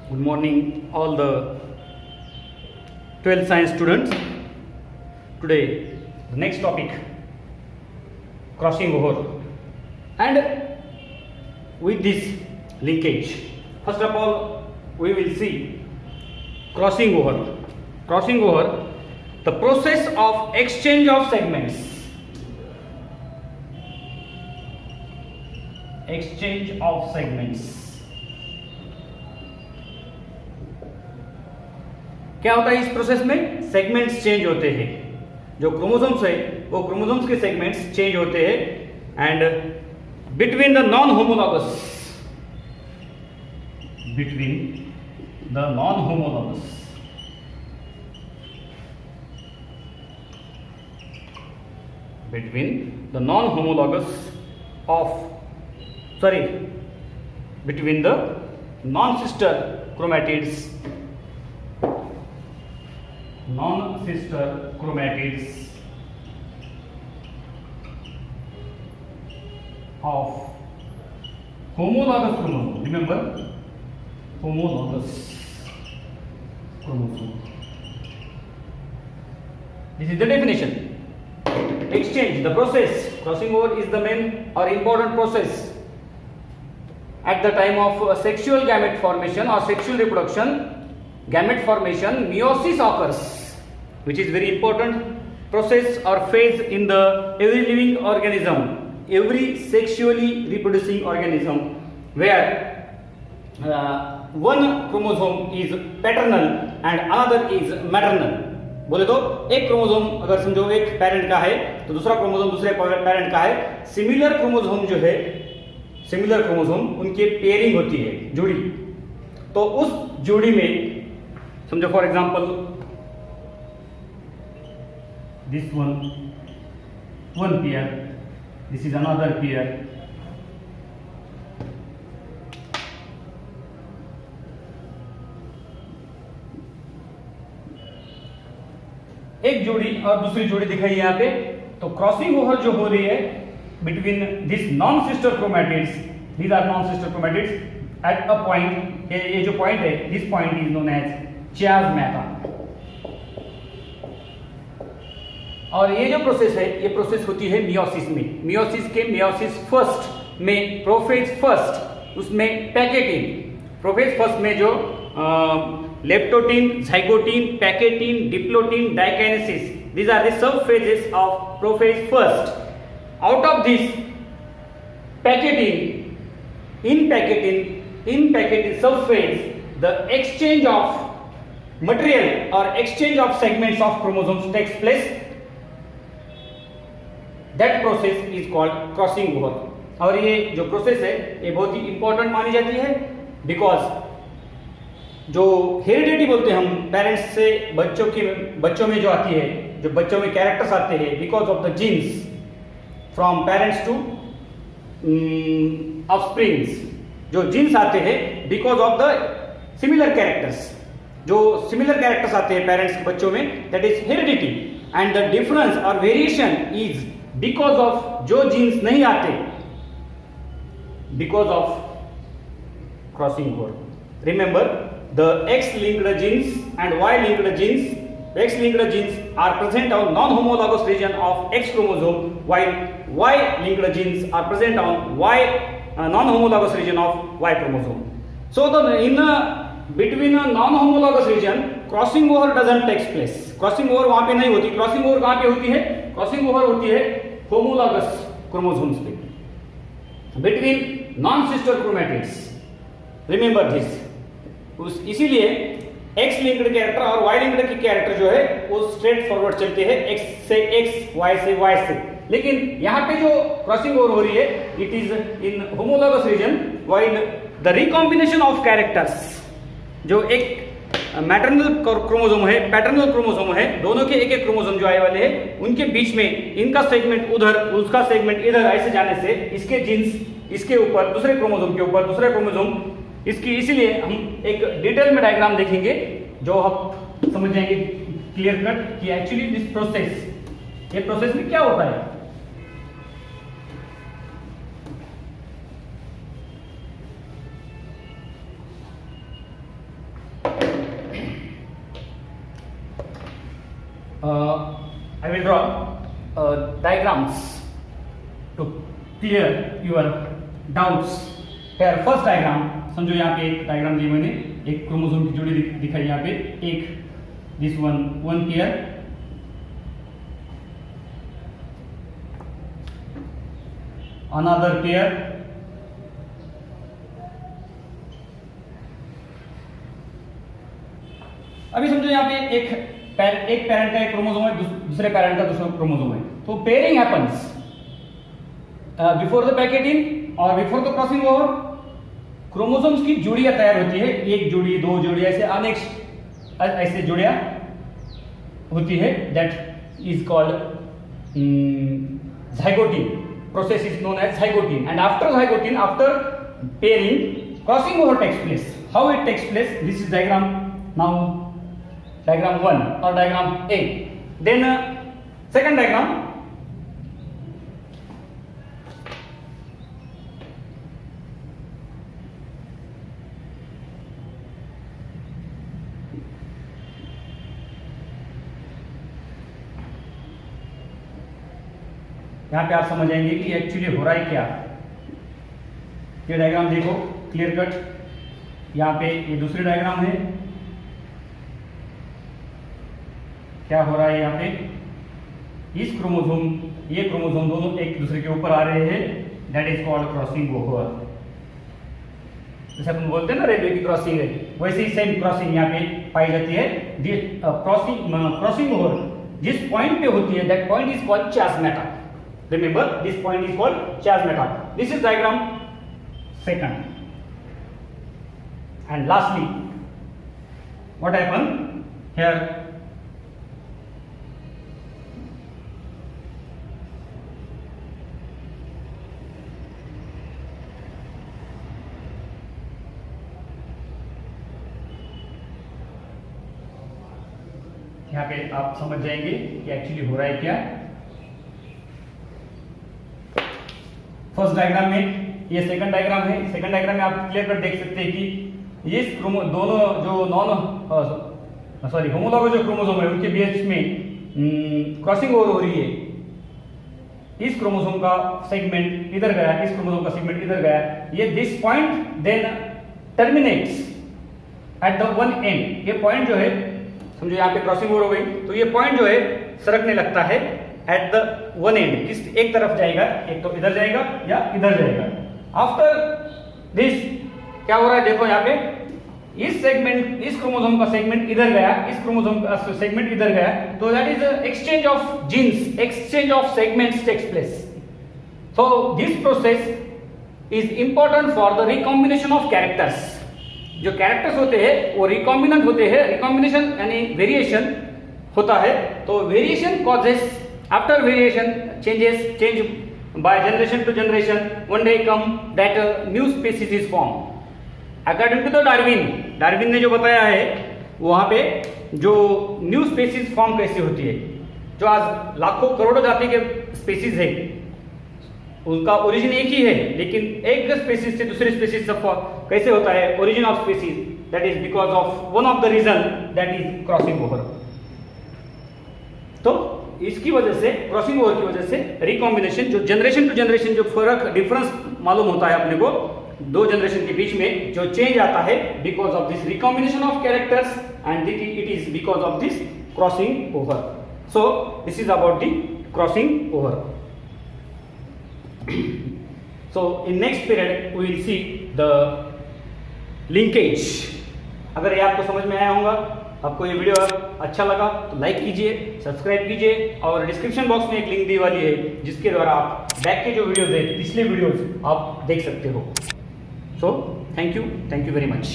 Good morning, all the 12th science students. Today, the next topic, crossing over, and with this linkage. First of all, we will see crossing over. Crossing over, the process of exchange of segments. Exchange of segments. क्या होता है इस process में? Segments change होते हैं. जो chromosomes है वो क्रोमोसोम्स के सेगमेंट्स चेंज होते हैं and between the non homologous between the non-sister chromatids of homologous chromosome. Remember, homologous chromosome. This is the definition. Exchange, the process. Crossing over is the main or important process at the time of sexual gamete formation or sexual reproduction. Gamete formation, meiosis occurs, which is very important process or phase in the every living organism, every sexually reproducing organism, where one chromosome is paternal and another is maternal. बोले तो एक chromosome अगर समझो एक parent का है तो दूसरा क्रोमोसोम दूसरे पेरेंट का है. सिमिलर क्रोमोसोम जो है, सिमिलर क्रोमोसोम उनकी पेयरिंग होती है, जोड़ी. तो उस जोड़ी में समझो for example this one pair, this is another pair. एक जोड़ी और दूसरी जोड़ी दिखाई यहाँ पे. तो क्रॉसिंग ओवर जो हो रही है between this non sister chromatids, these are non sister chromatids at a point. ये जो पॉइंट है, this point is known as chiasmata. और ये जो प्रोसेस है, ये प्रोसेस होती है मियोसिस में. मियोसिस फर्स्ट में प्रोफेज फर्स्ट, उसमें पैकेटिन. प्रोफेज फर्स्ट में जो leptotene, zygotene, pachytene, diplotene, diakinesis, these are the sub phases of prophase first. Out of this pachytene, in pachytene subphase, the exchange of material or exchange of segments of chromosomes takes place. That process is called crossing over. और ये जो process है ये बहुत ही important मानी जाती है, because जो हेरिडिटी बोलते हैं हम, पेरेंट्स से बच्चों में जो आती है, जो बच्चों में कैरेक्टर्स आते हैं because of the genes from parents to offsprings. जो जीन्स आते हैं because of the similar characters, जो सिमिलर कैरेक्टर्स आते हैं पेरेंट्स के बच्चों में, that is heredity. And the difference और वेरिएशन इज बिकॉज ऑफ जो जीन्स नहीं आते, because of crossing over. Remember, the X-linked genes and Y-linked genes. X-linked genes are present on non-homologous region of X chromosome, while Y-linked genes are present on non-homologous region of Y chromosome. So in between a non-homologous region, crossing over doesn't take place. Crossing over वहाँ पे नहीं होती. Crossing over कहाँ पे होती है? Crossing over होती है homologous chromosomes पे, between non-sister chromatids. Remember this. इसीलिए X लिंक्ड कैरेक्टर और Y लिंक्ड की कैरेक्टर जो है वो स्ट्रेट फॉरवर्ड चलते हैं, X से X, Y से Y से. लेकिन यहाँ पे जो क्रॉसिंग ओवर हो रही है, it is in homologous region, while the recombination of characters, जो एक मैटरनल क्रोमोसोम है, पैटर्नल क्रोमोसोम है, दोनों के एक एक क्रोमोसोम जो आए वाले हैं, उनके बीच में इनका सेगमेंट उधर, उसका सेगमेंट इधर ऐसे जाने से इसके जीन्स इसके ऊपर, दूसरे क्रोमोसोम के ऊपर दूसरा क्रोमोसोम इसकी. इसीलिए हम एक डिटेल में डायग्राम देखेंगे जो हम समझ जाएंगे क्लियर कट कि एक्चुअली दिस प्रोसेस, ये प्रोसेस में क्या होता है. I will draw diagrams to clear your doubts. Here first diagram, समझो यहाँ पे एक डायग्राम दी मैंने, एक क्रोमोसोम की जोड़ी दिखाई यहाँ पे, एक this one pair, another pair, अभी समझो यहाँ पे एक पेरेंट का एक क्रोमोसोम है, दूसरे पेरेंट का दूसरा क्रोमोसोम है, तो pairing happens before the packeting और before the crossing over. Chromosomes की जोड़ियां तैयार होती है, एक जोड़ी, दो जोड़ी, ऐसे अनेक ऐसे जोड़ियां होती है, that is called zygoting. Process is known as zygoting, and after zygoting, after pairing, crossing over takes place. How it takes place? This is diagram now, diagram 1 or diagram A. Then second diagram, यहाँ पे आप समझ जाएंगे कि actually हो रहा है क्या। ये डायग्राम देखो क्लियर कट, यहाँ पे ये दूसरी डायग्राम है, क्या हो रहा है यहाँ पे, इस क्रोमोसोम, ये क्रोमोसोम दोनों एक दूसरे के ऊपर आ रहे हैं, that is called crossing over. जैसे अपन बोलते हैं ना रेलवे की क्रॉसिंग है, वैसे ही सेम क्रॉसिंग यहाँ पे पाई जाती है। क्रॉसिंग ओवर जिस पॉइंट पे होती है, that point is called chiasmata. Remember, this point is called chiasmata. This is diagram second. And lastly, what happened here? यहाँ पे आप समझ जाएंगे कि एक्चुअली हो रहा है क्या। फर्स्ट डायग्राम में, ये सेकंड डायग्राम है, सेकंड डायग्राम में आप क्लियर कट देख सकते हैं कि ये दोनों जो होमोलॉगस जो क्रोमोसोम है उनके बीच में क्रॉसिंग ओवर हो रही है। इस क्रोमोसोम का सेगमेंट इधर गया, इस क्रोमोसोम का सेगमेंट इधर गया, ये this point then terminates at the one end. ये पॉइंट जो है, समझो यहाँ पे क्रॉसिंग ओवर हो गई, तो ये पॉइंट जो है सरकने लगता है एट द वन एंड, किस एक तरफ जाएगा, एक तो इधर जाएगा या इधर जाएगा। आफ्टर दिस क्या हो रहा है, देखो यहाँ पे इस सेगमेंट, इस क्रोमोसोम का सेगमेंट इधर गया, इस क्रोमोसोम का सेगमेंट इधर गया, तो that is exchange of genes, exchange of segments takes place. So this process is important for the recombination of characters. जो कैरेक्टर्स होते हैं वो रिकॉम्बिनेंट होते हैं, रिकॉम्बिनेशन यानी वेरिएशन होता है, तो variation causes, after variation change by generation to generation, one day come that new species is formed according to the Darwin ने जो बताया है वहां पे जो न्यू स्पीसीज फॉर्म कैसे होती है, जो आज लाखों करोड़ों जाति के स्पीसीज है उनका ओरिजिन एक ही है, लेकिन एक स्पीसीज से दूसरे स्पीसीज तक कैसे होता है, origin of species, that is because of one of the reason, that is crossing over. तो इसकी वजह से, क्रॉसिंग ओवर की वजह से रिकॉम्बिनेशन, जो जनरेशन टू जनरेशन जो फर्क डिफरेंस मालूम होता है अपने को दो जनरेशन के बीच में, जो चेंज आता है because of this recombination of characters, and it is because of this crossing over. So this is about the crossing over. So in next period we will see the linkage. अगर ये आपको समझ में आया होगा, आपको ये वीडियो अच्छा लगा तो लाइक कीजिए, सब्सक्राइब कीजिए, और डिस्क्रिप्शन बॉक्स में एक लिंक दी वाली है जिसके द्वारा आप बैक के जो वीडियोस है, पिछले वीडियोस आप देख सकते हो। So thank you very much.